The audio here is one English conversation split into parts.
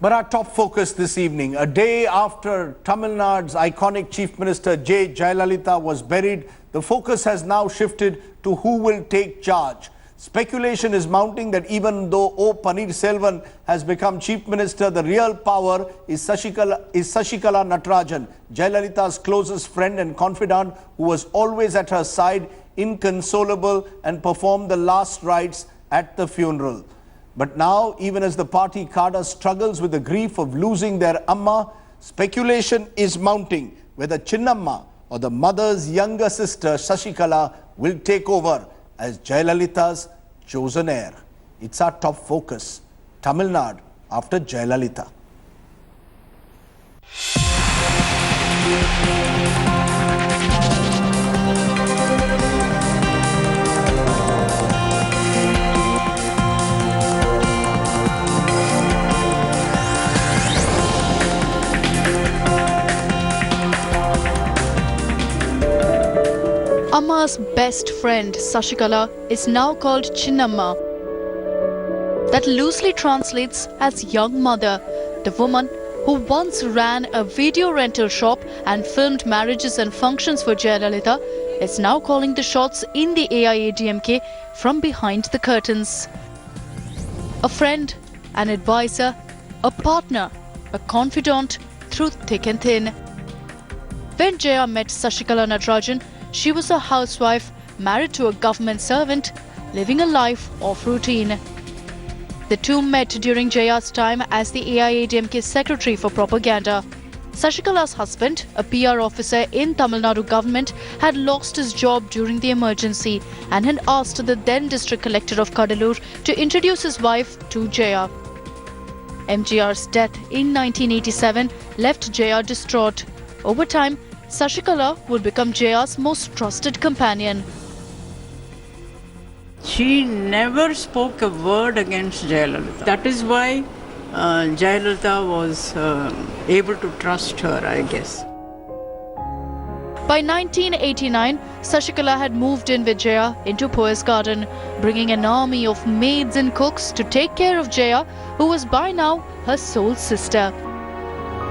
But our top focus this evening, a day after Tamil Nadu's iconic Chief Minister Jayalalithaa was buried, the focus has now shifted to who will take charge. Speculation is mounting that even though O.Panneerselvam has become Chief Minister, the real power is Sasikala Natarajan, Jayalalitha's closest friend and confidant, who was always at her side, inconsolable, and performed the last rites at the funeral. But now, even as the party cadre struggles with the grief of losing their Amma, speculation is mounting whether Chinnamma or the mother's younger sister Sasikala will take over as Jayalalitha's chosen heir. It's our top focus. Tamil Nadu after Jayalalithaa. Amma's best friend, Sasikala, is now called Chinnamma. That loosely translates as young mother. The woman who once ran a video rental shop and filmed marriages and functions for Jayalalithaa is now calling the shots in the AIADMK from behind the curtains. A friend, an advisor, a partner, a confidant through thick and thin. When Jaya met Sasikala Natarajan, she was a housewife, married to a government servant, living a life of routine. The two met during Jaya's time as the AIADMK secretary for propaganda. Sasikala's husband, a PR officer in Tamil Nadu government, had lost his job during the emergency and had asked the then district collector of Cuddalore to introduce his wife to Jaya. MGR's death in 1987 left Jaya distraught. Over time, Sasikala would become Jaya's most trusted companion. She never spoke a word against Jayalalithaa. That is why Jayalalithaa was able to trust her, I guess. By 1989, Sasikala had moved in with Jaya into Poet's Garden, bringing an army of maids and cooks to take care of Jaya, who was by now her soul sister.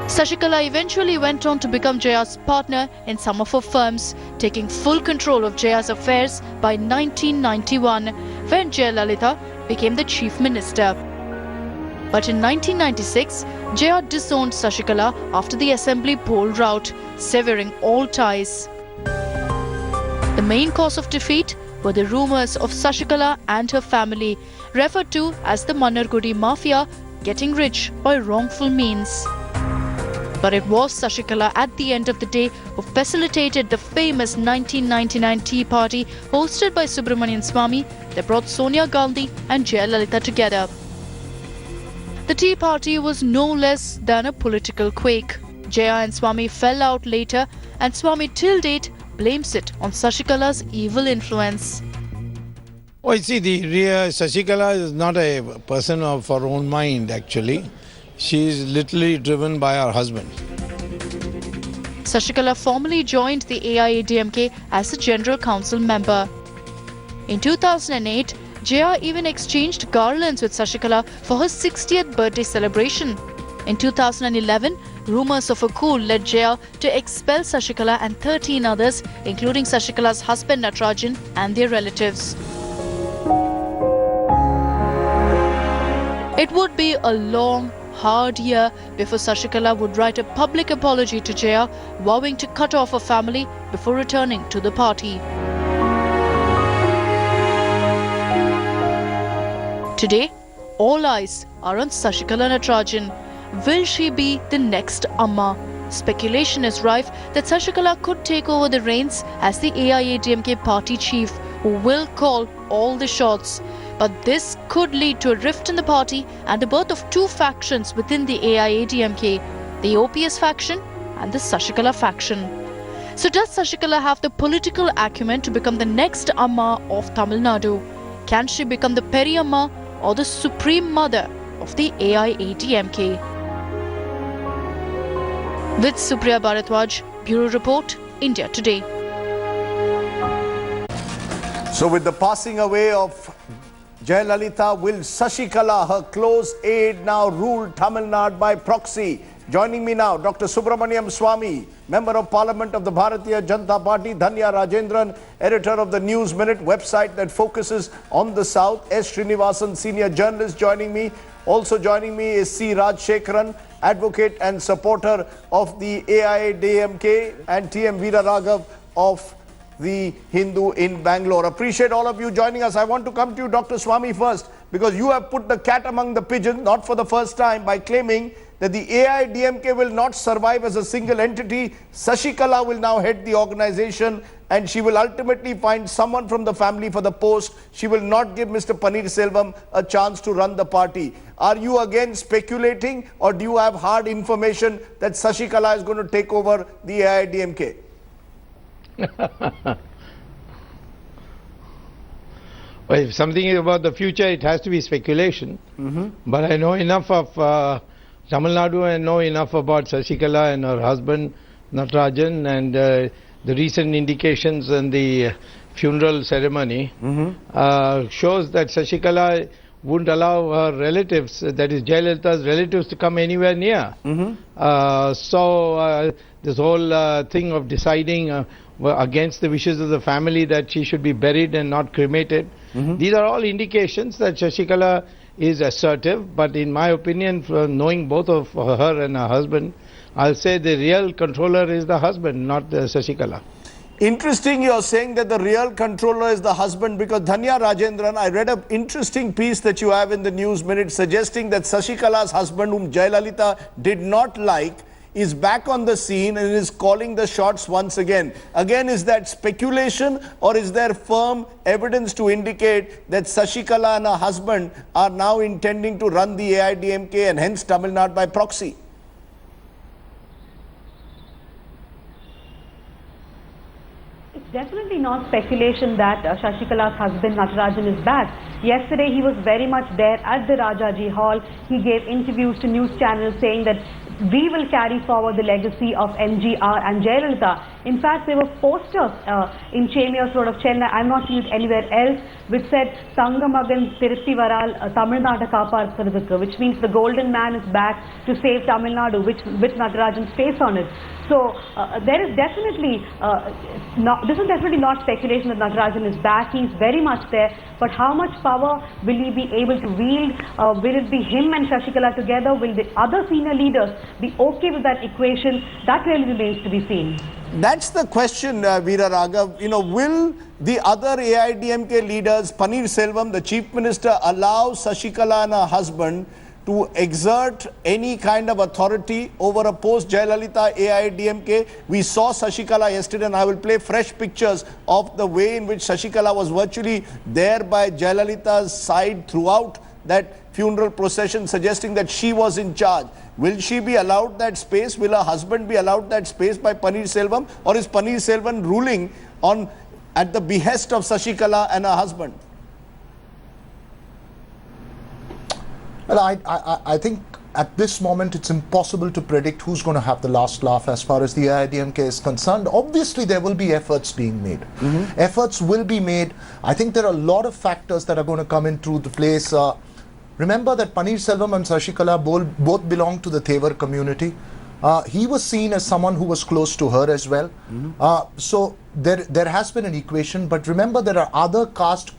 Sasikala eventually went on to become Jaya's partner in some of her firms, taking full control of Jaya's affairs by 1991, when Jayalalithaa became the chief minister. But in 1996, Jaya disowned Sasikala after the assembly poll rout, severing all ties. The main cause of defeat were the rumours of Sasikala and her family, referred to as the Mannargudi Mafia, getting rich by wrongful means. But it was Sasikala at the end of the day who facilitated the famous 1999 Tea Party hosted by Subramanian Swamy that brought Sonia Gandhi and Jayalalithaa together. The Tea Party was no less than a political quake. Jaya and Swamy fell out later, and Swamy till date blames it on Sasikala's evil influence. Oh, see, the real Sasikala is not a person of her own mind actually. She is literally driven by her husband. Sasikala formally joined the AIADMK as a General Council member. In 2008, Jaya even exchanged garlands with Sasikala for her 60th birthday celebration. In 2011, rumours of a coup led Jaya to expel Sasikala and 13 others, including Sasikala's husband Natarajan and their relatives. It would be a long, hard year before Sasikala would write a public apology to Jaya, vowing to cut off her family before returning to the party. Today, all eyes are on Sasikala Natarajan. Will she be the next Amma? Speculation is rife that Sasikala could take over the reins as the AIADMK party chief, who will call all the shots. But this could lead to a rift in the party and the birth of two factions within the AIADMK, the OPS faction and the Sasikala faction. So does Sasikala have the political acumen to become the next Amma of Tamil Nadu? Can she become the Peri Amma or the supreme mother of the AIADMK? With Supriya Bharadwaj, Bureau Report, India Today. So with the passing away of Jayalalithaa, will Sasikala, her close aide, now rule Tamil Nadu by proxy? Joining me now, Dr. Subramaniam Swamy, Member of Parliament of the Bharatiya Janata Party, Dhanya Rajendran, editor of the News Minute website that focuses on the South, S. Srinivasan, senior journalist, joining me. Also joining me is C. Rajshekharan, advocate and supporter of the AIADMK, and T.M. Veera Raghav of the Hindu in Bangalore. Appreciate all of you joining us. I want to come to you, Dr. Swamy, first, because you have put the cat among the pigeons, not for the first time, by claiming that the AIADMK will not survive as a single entity. Sasikala will now head the organization, and she will ultimately find someone from the family for the post. She will not give Mr. Panneerselvam a chance to run the party. Are you again speculating, or do you have hard information that Sasikala is going to take over the AIADMK? Well, if something is about the future, it has to be speculation. But I know enough of Tamil Nadu, I know enough about Sasikala and her husband Natarajan, and the recent indications in the funeral ceremony shows that Sasikala wouldn't allow her relatives, that is Jayalalitha's relatives, to come anywhere near. So this whole thing of deciding against the wishes of the family that she should be buried and not cremated, these are all indications that Sasikala is assertive. But in my opinion, knowing both of her and her husband, I'll say the real controller is the husband, not Sasikala. Interesting, you're saying that the real controller is the husband, because Dhanya Rajendran, I read an interesting piece that you have in the News Minute suggesting that Sasikala's husband, whom Jayalalithaa did not like, is back on the scene and is calling the shots once again. Again, is that speculation, or is there firm evidence to indicate that Sasikala and her husband are now intending to run the AIADMK and hence Tamil Nadu by proxy? It's definitely not speculation that Sasikala's husband Natarajan is back. Yesterday he was very much there at the Rajaji Hall. He gave interviews to news channels saying that we will carry forward the legacy of MGR and Jayalalithaa. In fact, there were posters in Chemios Road of Chennai, I'm not seeing it anywhere else, which said Sangamagan Tirthi Varal Tamil Nadu Kaapaathradhukku, which means the golden man is back to save Tamil Nadu, with Natarajan's face on it. So there is definitely this is definitely not speculation that Natarajan is back. He is very much there. But how much power will he be able to wield? Will it be him and Sasikala together? Will the other senior leaders be okay with that equation? That really remains to be seen. That's the question, Veera Raghav. You know, will the other AIADMK leaders, Panneerselvam, the Chief Minister, allow Sasikala and her husband to exert any kind of authority over a post-Jayalalithaa AIADMK? We saw Sasikala yesterday, and I will play fresh pictures of the way in which Sasikala was virtually there by Jayalalitha's side throughout that funeral procession, suggesting that she was in charge. Will she be allowed that space? Will her husband be allowed that space by Panneerselvam? Or is Panneerselvam ruling at the behest of Sasikala and her husband? Well, I think at this moment it's impossible to predict who's going to have the last laugh as far as the AIADMK is concerned. Obviously, there will be efforts being made. Efforts will be made. I think there are a lot of factors that are going to come into the place. Remember that Panneerselvam and Sasikala both belong to the Thevar community. He was seen as someone who was close to her as well. So there has been an equation, but remember there are other caste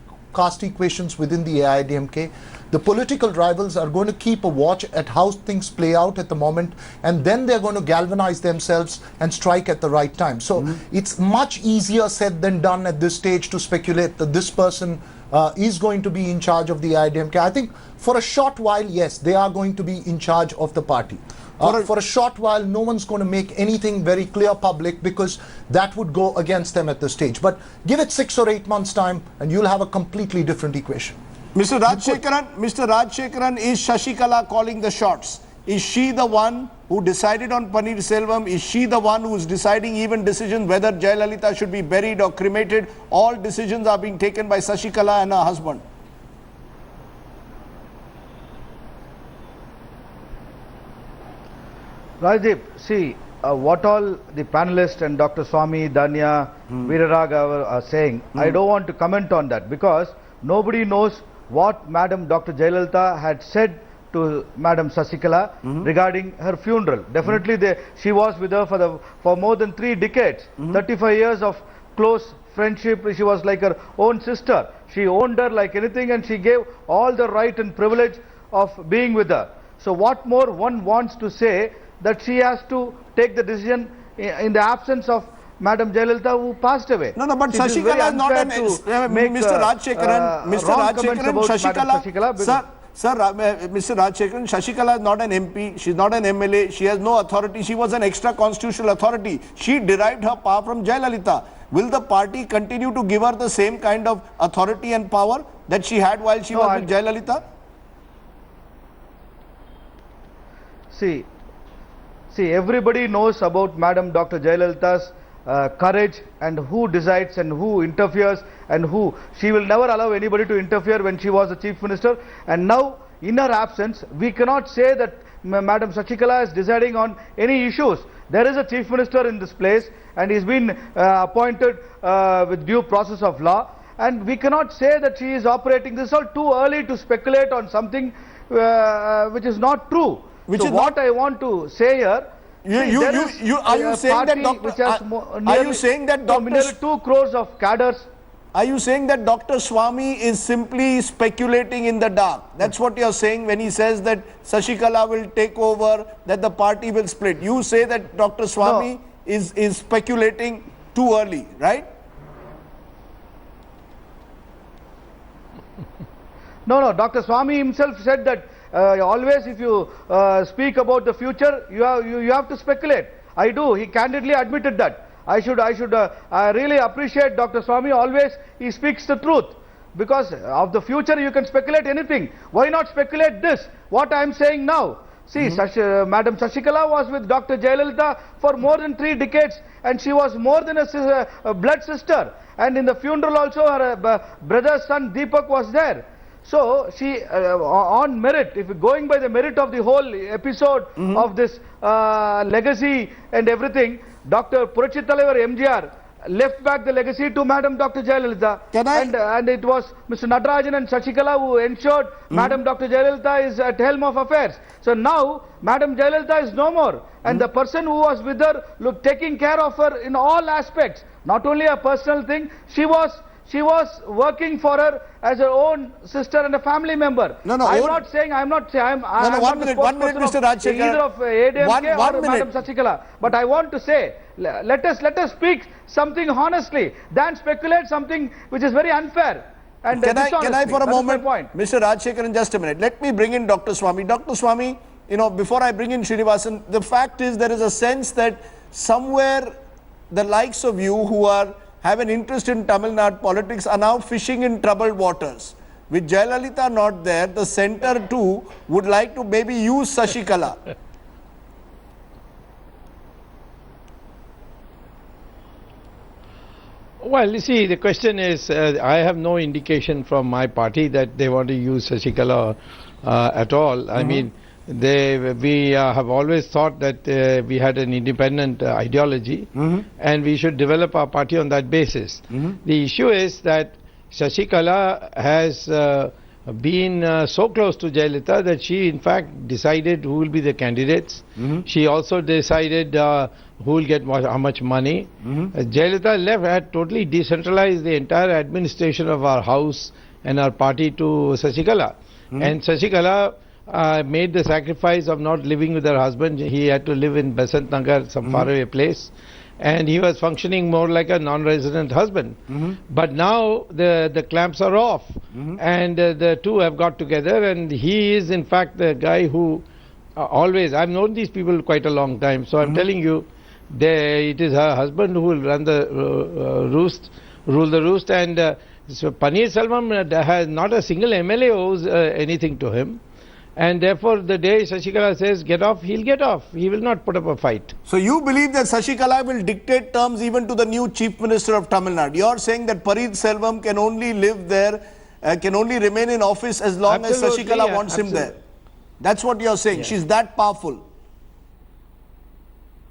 equations within the AIADMK. The political rivals are going to keep a watch at how things play out at the moment, and then they're going to galvanize themselves and strike at the right time. So it's much easier said than done at this stage to speculate that this person is going to be in charge of the AIADMK. I think for a short while, yes, they are going to be in charge of the party. For a short while, no one's going to make anything very clear public, because that would go against them at this stage. But give it 6 or 8 months' time and you'll have a completely different equation. Mr. Rajshekharan, is Sasikala calling the shots? Is she the one who decided on Panneerselvam? Is she the one who is deciding even decisions whether Jayalalithaa should be buried or cremated? All decisions are being taken by Sasikala and her husband. Rajdeep, see, what all the panelists and Dr. Swamy, Dhanya, Veera Raghav are saying, I don't want to comment on that, because nobody knows what Madam Dr. Jayalalithaa had said to Madam Sasikala regarding her funeral. Definitely she was with her for more than 3 decades, 35 years of close friendship. She was like her own sister. She owned her like anything, and she gave all the right and privilege of being with her. So what more one wants to say that she has to take the decision in the absence of Madam Jayalalithaa, who passed away. No, but It is very Sasikala is not an unfair to make, Mr. Rajshekaran, wrong comments about Madam Sasikala. Mr. Rajshekaran, Sasikala is not an MP, she is not an MLA, she has no authority, she was an extra constitutional authority. She derived her power from Jayalalithaa. Will the party continue to give her the same kind of authority and power that she had while she was with Jayalalithaa? See, everybody knows about Madam Dr. Jayalalitha's courage, and who decides and who interferes, and who she will never allow anybody to interfere when she was the chief minister. And now, in her absence, we cannot say that Madam Sasikala is deciding on any issues. There is a chief minister in this place, and he's been appointed with due process of law, and we cannot say that she is operating. This is all too early to speculate on something which is not true. What I want to say here, are you saying that Dr. 2 crores of cadres? Are you saying that Dr. Swami is simply speculating in the dark? That's what you're saying when he says that Sasikala will take over, that the party will split. You say that Dr. Swami is speculating too early, right? No, Dr. Swami himself said that always if you speak about the future, you have to speculate. I do. He candidly admitted that. I really appreciate Dr. Swami. Always he speaks the truth. Because of the future you can speculate anything. Why not speculate this? What I am saying now. See, Madam Sasikala was with Dr. Jayalalithaa for more than 3 decades, and she was more than a blood sister. And in the funeral also her brother's son Deepak was there. So she, on merit, if going by the merit of the whole episode of this legacy and everything, Dr. Purachi Thalaivar MGR left back the legacy to Madam Dr. Jayalalithaa. And it was Mr. Natarajan and Sasikala who ensured Madam Dr. Jayalalithaa is at helm of affairs. So now Madam Jayalalithaa is no more, and the person who was with her, taking care of her in all aspects, not only a personal thing, she was working for her as her own sister and a family member. I'm not saying one minute, Mr. Rajshekaran. Either of ADMK or Madam Sasikala. But I want to say, let us speak something honestly than speculate something which is very unfair. And can I for a moment, Mr. Rajshekaran, just a minute. Let me bring in Dr. Swami. Dr. Swami, before I bring in Srinivasan, the fact is there is a sense that somewhere the likes of you who have an interest in Tamil Nadu politics are now fishing in troubled waters. With Jayalalithaa not there, the centre too would like to maybe use Sasikala. Well, you see, the question is, I have no indication from my party that they want to use Sasikala at all. I mean, we have always thought that we had an independent ideology, and we should develop our party on that basis. The issue is that Sasikala has been so close to Jayalalithaa that she in fact decided who will be the candidates. She also decided who will get how much money. Jayalalithaa had totally decentralized the entire administration of our house and our party to Sasikala. And Sasikala made the sacrifice of not living with her husband. He had to live in Besant Nagar, some faraway place, and he was functioning more like a non-resident husband. But now the clamps are off, and the two have got together, and he is in fact the guy who always, I've known these people quite a long time, so I'm telling you, it is her husband who will run the rule the roost, and so O.Panneerselvam has not a single MLA owes anything to him. And therefore, the day Sasikala says get off, he'll get off. He will not put up a fight. So you believe that Sasikala will dictate terms even to the new Chief Minister of Tamil Nadu? You're saying that Panneerselvam can only live there, can only remain in office as long as Sasikala wants him there. That's what you're saying. She's that powerful.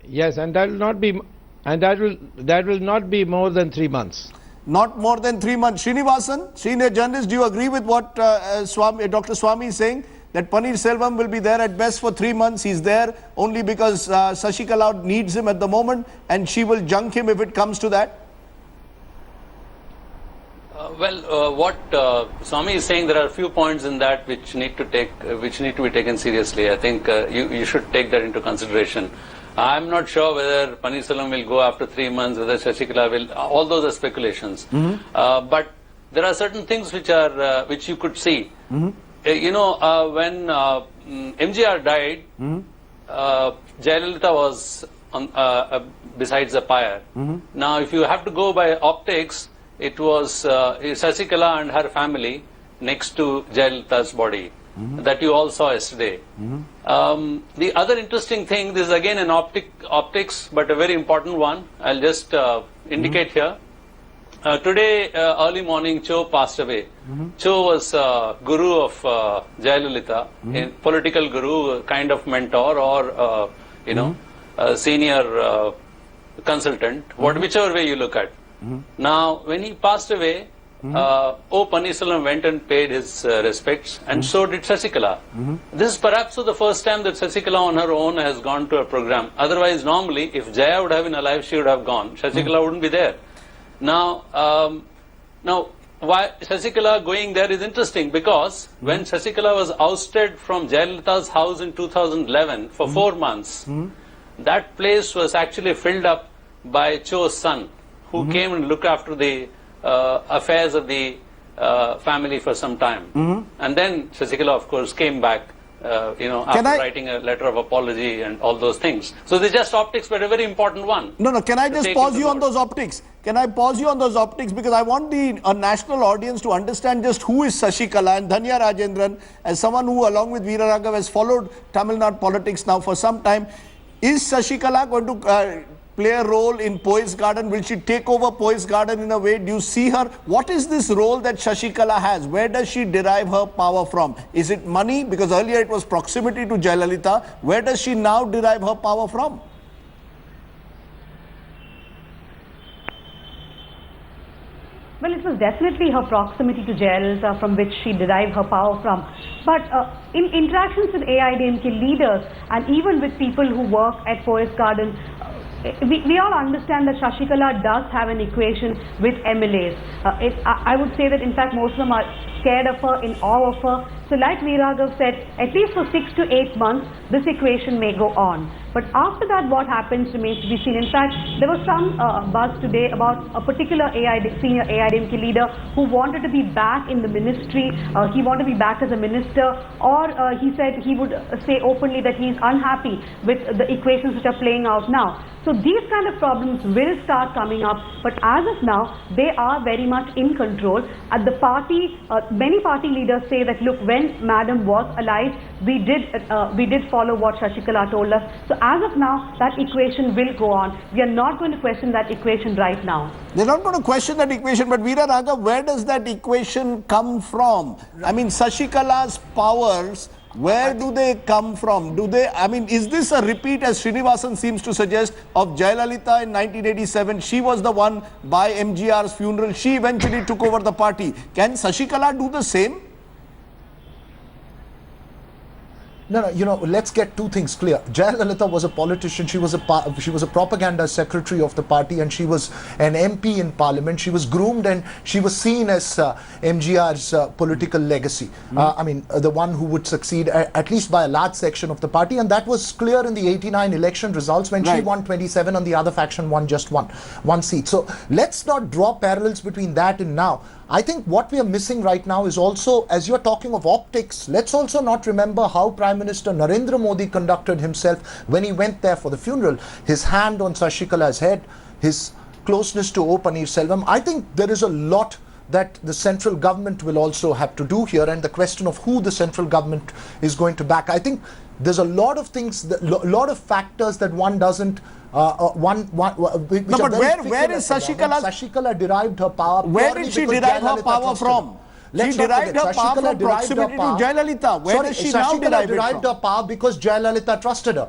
Yes, and that will not be, that will not be more than 3 months. not more than 3 months. Srinivasan, senior journalist, do you agree with what Dr. Swami is saying? That Panneerselvam will be there at best for 3 months. He's there only because Sasikala needs him at the moment, and she will junk him if it comes to that. What Swami is saying, there are a few points in that which need to be taken seriously. I think you should take that into consideration. I'm not sure whether Panneerselvam will go after 3 months, whether Sasikala will. All those are speculations. But there are certain things which you could see. When MGR died, Jayalalithaa was besides the pyre. Now, if you have to go by optics, it was Sasikala and her family next to Jayalalitha's body that you all saw yesterday. The other interesting thing, this is again an optics, but a very important one. I'll just indicate here. Today, early morning, Cho passed away. Cho was guru of Jayalalithaa, a political guru, kind of mentor, or a senior consultant, whichever way you look at. Now, when he passed away, O.Panneerselvam went and paid his respects, and so did Sasikala. This is perhaps the first time that Sasikala on her own has gone to a program. Otherwise, normally, if Jaya would have been alive, she would have gone. Sasikala wouldn't be there. Now, why Sasikala going there is interesting, because when Sasikala was ousted from Jayalalitha's house in 2011 for 4 months, that place was actually filled up by Cho's son, who came and looked after the affairs of the family for some time. And then Sasikala, of course, came back, after writing a letter of apology and all those things. So they're just optics, but a very important one. No, can I just pause you on those optics? Can I pause you on those optics? Because I want the national audience to understand just who is Sasikala. And Dhanya Rajendran, as someone who, along with Veera Raghav, has followed Tamil Nadu politics now for some time, is Sasikala going to play a role in Poise Garden? Will she take over Poise Garden in a way? Do you see her? What is this role that Sasikala has? Where does she derive her power from? Is it money? Because earlier it was proximity to Jayalalithaa. Where does she now derive her power from? Well, it was definitely her proximity to Jayalalithaa from which she derived her power from. But in interactions with AIDMK leaders and even with people who work at Poise Garden, we all understand that Sasikala does have an equation with MLAs. I would say that in fact most of them are scared of her, in awe of her. So like Veera Raghav said, at least for 6 to 8 months, this equation may go on. But after that, what happens remains to be seen. In fact, there was some buzz today about a particular senior AIDMK leader who wanted to be back in the ministry. He wanted to be back as a minister, or he said he would say openly that he is unhappy with the equations which are playing out now. So these kind of problems will start coming up, but as of now, they are very much in control. At the party, many party leaders say that, look, when Madam was alive, we did follow what Sasikala told us. So as of now, that equation will go on. We are not going to question that equation right now. They're not going to question that equation, but Veera Raghav, where does that equation come from? I mean, Sasikala's powers, where do they come from? Is this a repeat, as Srinivasan seems to suggest, of Jayalalithaa in 1987? She was the one by MGR's funeral. She eventually took over the party. Can Sasikala do the same? No, let's get two things clear. Jayalalithaa was a politician. She was a propaganda secretary of the party, and she was an MP in parliament. She was groomed and she was seen as MGR's political legacy. The one who would succeed at least by a large section of the party, and that was clear in the 89 election results when she won 27 and the other faction won just one seat. So let's not draw parallels between that and now. I think what we are missing right now is also, as you're talking of optics, let's also not remember how Prime Minister Narendra Modi conducted himself when he went there for the funeral. His hand on Sasikala's head, his closeness to O.Panneerselvam. I think there is a lot that the central government will also have to do here, and the question of who the central government is going to back. I think there's a lot of things, a lot of factors that one doesn't but where is Sasikala? Sasikala derived her power. Where did she derive her power from? She derived her power from proximity to Jayalalithaa. Where does she now derive it from? She derived her power because Jayalalithaa trusted her.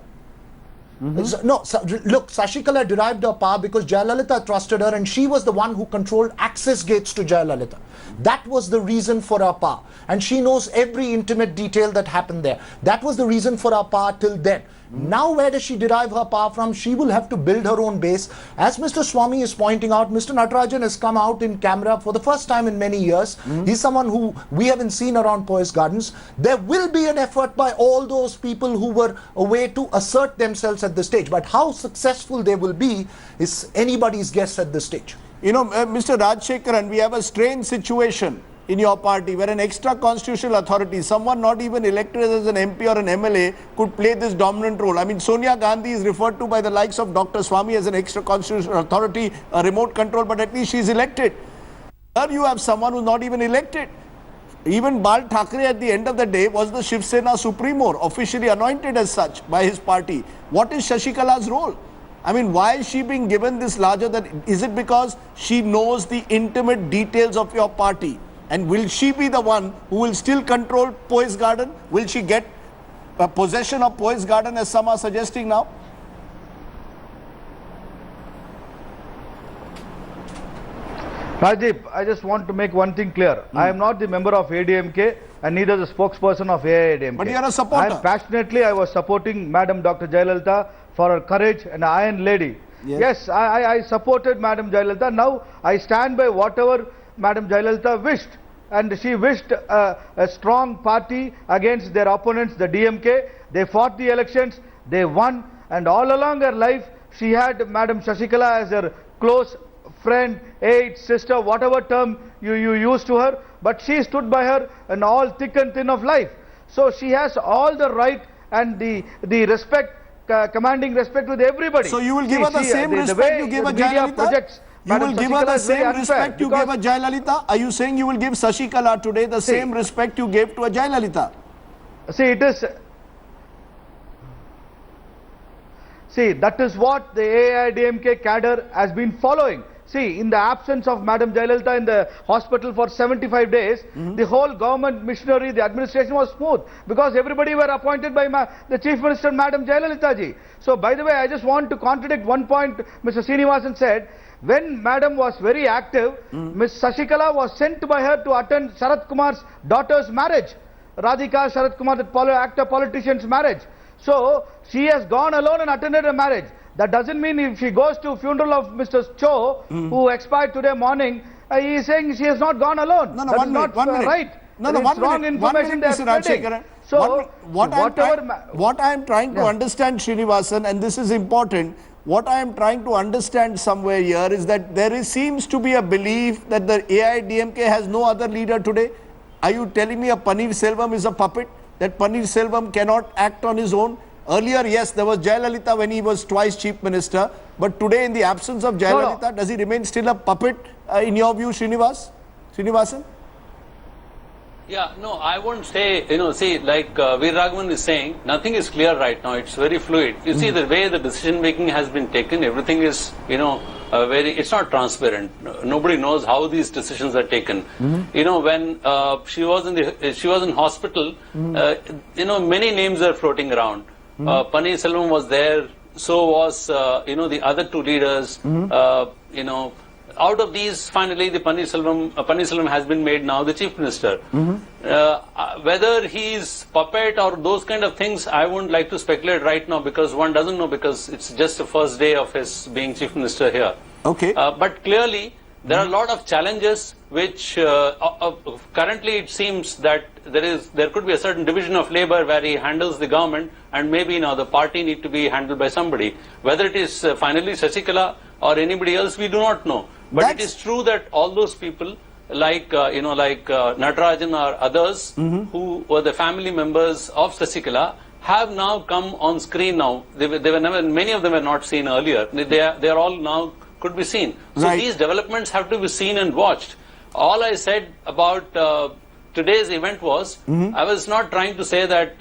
No, look, Sasikala derived her power because Jayalalithaa trusted her and she was the one who controlled access gates to Jayalalithaa. That was the reason for her power. And she knows every intimate detail that happened there. That was the reason for her power till then. Now where does she derive her power from? She will have to build her own base. As Mr. Swami is pointing out, Mr. Natarajan has come out in camera for the first time in many years. He's someone who we haven't seen around Poise Gardens. There will be an effort by all those people who were away to assert themselves at the stage. But how successful they will be is anybody's guess at this stage. You know, Mr. Rajshekharan, we have a strange situation in your party where an extra constitutional authority, someone not even elected as an MP or an MLA, could play this dominant role. I mean, Sonia Gandhi is referred to by the likes of Dr. Swami as an extra constitutional authority, a remote control, but at least she's elected. Here you have someone who's not even elected. Even Bal Thackeray at the end of the day was the Shiv Sena Supremo, officially anointed as such by his party. What is Sasikala's role? I mean, why is she being given this larger than? Is it because she knows the intimate details of your party? And will she be the one who will still control Poise Garden? Will she get possession of Poise Garden as some are suggesting now? Rajiv, I just want to make one thing clear. I am not the member of ADMK and neither the spokesperson of AIDMK. But you are a supporter. I was supporting Madam Dr. Jayalalithaa for her courage and Iron Lady. Yes, I supported Madam Jayalalithaa. Now I stand by whatever Madam Jayalalithaa wished. And she wished a strong party against their opponents, the DMK. They fought the elections, they won, and all along her life, she had Madam Sasikala as her close friend, aide, sister, whatever term you use to her, but she stood by her in all thick and thin of life. So she has all the right and the respect, commanding respect with everybody. So you will give her the same respect you gave a Jayalalithaa? You will give her the same respect you gave a Jayalalithaa? Are you saying you will give Sasikala today the same respect you gave to a Jayalalithaa? See, it is... See, that is what the AIDMK cadre has been following. See, in the absence of Madam Jayalalithaa in the hospital for 75 days, the whole government machinery, the administration was smooth because everybody were appointed by the Chief Minister, Madam Jayalalithaa ji. So, by the way, I just want to contradict one point Mr. Srinivasan said. When Madam was very active, Ms. Sasikala was sent by her to attend Sharat Kumar's daughter's marriage. Radhika Sharat Kumar, that actor politician's marriage. So, she has gone alone and attended a marriage. That doesn't mean if she goes to funeral of Mr. Cho, who expired today morning, he is saying she has not gone alone. No, one minute. Right. No, wrong information they are spreading. So, what I am trying to understand, Srinivasan, and this is important, what I am trying to understand somewhere here is that seems to be a belief that the AIDMK has no other leader today. Are you telling me a Panneerselvam is a puppet? That Panneerselvam cannot act on his own? Earlier, yes, there was Jayalalithaa when he was twice Chief Minister. But today, in the absence of Jayalalithaa, does he remain still a puppet in your view, Srinivasan? Yeah, no, I won't say, see, like Veer Raghavan is saying, nothing is clear right now. It's very fluid. You see the way the decision making has been taken, everything is, it's not transparent. Nobody knows how these decisions are taken. When she was in hospital, many names are floating around. Panneerselvam was there, so was, the other two leaders, out of these, finally, the Panneerselvam has been made now the Chief Minister. Whether he's puppet or those kind of things, I wouldn't like to speculate right now because one doesn't know because it's just the first day of his being Chief Minister here. Okay. But clearly, there are a lot of challenges which currently it seems that there could be a certain division of labor where he handles the government and maybe now the party need to be handled by somebody. Whether it is finally Sasikala or anybody else, we do not know. But it is true that all those people like Natarajan or others who were the family members of Sasikala have now come on screen now. They were never, many of them were not seen earlier. They are all now could be seen. So these developments have to be seen and watched. All I said about today's event was, I was not trying to say that,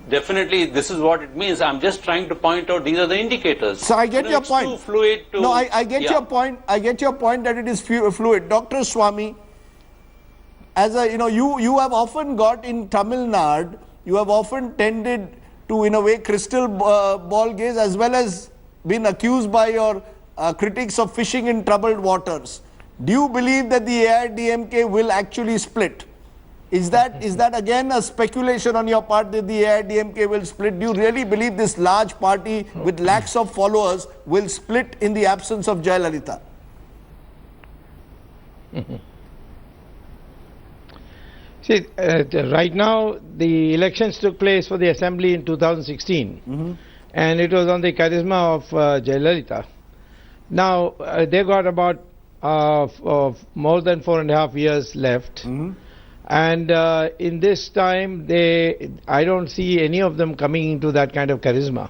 definitely this is what it means. I'm just trying to point out these are the indicators. So I get your point. Too fluid to, no, I get your point. I get your point that it is fluid. Dr. Swami, as a, you have often got in Tamil Nadu, you have often tended to, in a way, crystal ball gaze, as well as been accused by your critics of fishing in troubled waters. Do you believe that the AIDMK will actually split? Is that again a speculation on your part that the AIDMK will split? Do you really believe this large party with lakhs of followers will split in the absence of Jayalalithaa? See, right now the elections took place for the assembly in 2016, and it was on the charisma of Jayalalithaa. Now they got about more than 4.5 years left, and in this time I don't see any of them coming into that kind of charisma.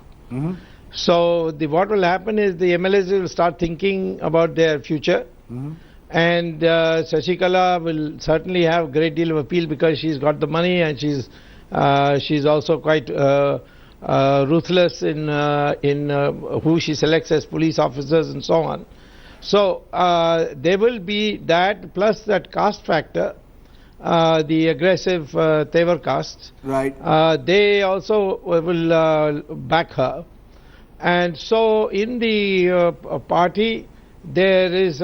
So what will happen is the MLAs will start thinking about their future. And Sasikala will certainly have a great deal of appeal because she's got the money, and she's also quite ruthless in who she selects as police officers and so on. So there will be that, plus that caste factor, the aggressive Tevar caste. Right. They also will back her, and so in the party there is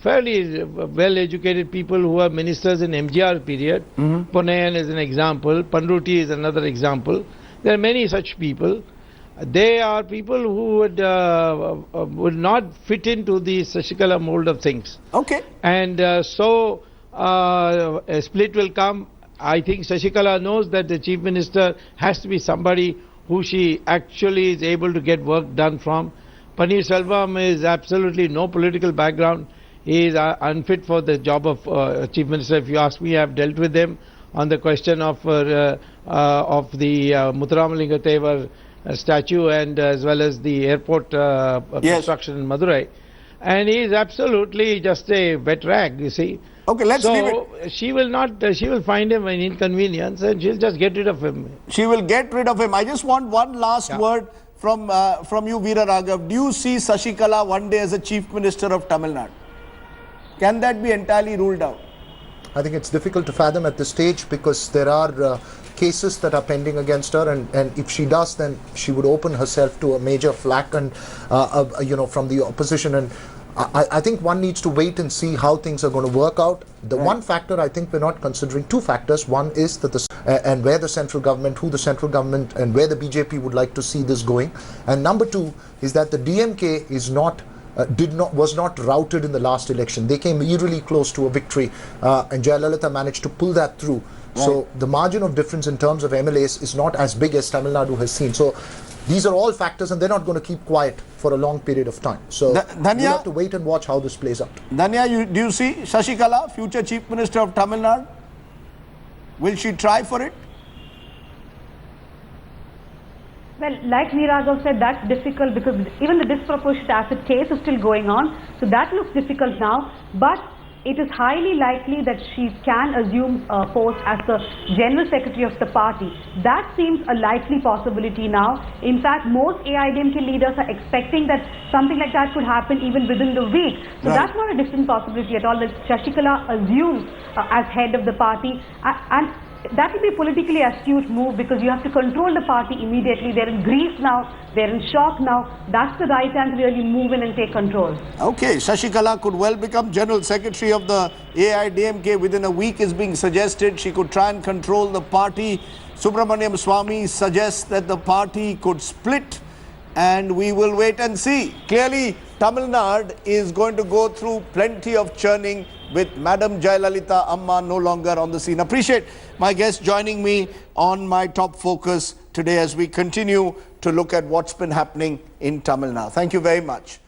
fairly well-educated people who are ministers in MGR period. Ponnayan is an example. Panruti is another example. There are many such people. They are people who would not fit into the Sasikala mold of things. Okay. And so a split will come. I think Sasikala knows that the Chief Minister has to be somebody who she actually is able to get work done from. Panneerselvam is absolutely no political background. He is unfit for the job of Chief Minister. If you ask me, I have dealt with him on the question of the Muthuramalinga Tevar statue, and as well as the airport construction in Madurai. And he is absolutely just a wet rag, you see. Okay, let's leave it. So she will find him an inconvenience, and she'll just get rid of him. She will get rid of him. I just want one last word from you, Veera Raghav. Do you see Sasikala one day as a Chief Minister of Tamil Nadu? Can that be entirely ruled out? I think it's difficult to fathom at this stage because there are cases that are pending against her, and if she does, then she would open herself to a major flack and from the opposition. And I think one needs to wait and see how things are going to work out. The one factor I think we're not considering, two factors. One is that and where the central government, who the central government and where the BJP would like to see this going. And number two is that the DMK is was not routed in the last election. They came eerily close to a victory, and Jayalalithaa managed to pull that through. Right. So the margin of difference in terms of MLAs is not as big as Tamil Nadu has seen. So these are all factors, and they're not going to keep quiet for a long period of time. So we'll have to wait and watch how this plays out. Dhanya, do you see Sasikala, future Chief Minister of Tamil Nadu? Will she try for it? Well, like Veeragav said, that's difficult because even the disproportionate asset case is still going on. So that looks difficult now. But it is highly likely that she can assume a post as the General Secretary of the party. That seems a likely possibility now. In fact, most AIDMK leaders are expecting that something like that could happen even within the week. So that's not a distant possibility at all, that Sasikala assumes as head of the party. And that will be a politically astute move because you have to control the party immediately. They're in grief now, they're in shock now. That's the right time to really move in and take control. Okay, Sasikala could well become General Secretary of the AIDMK within a week is being suggested. She could try and control the party. Subramaniam Swamy suggests that the party could split, and we will wait and see. Clearly, Tamil Nadu is going to go through plenty of churning with Madam Jayalalithaa Amma no longer on the scene. Appreciate my guest joining me on my top focus today as we continue to look at what's been happening in Tamil Nadu. Thank you very much.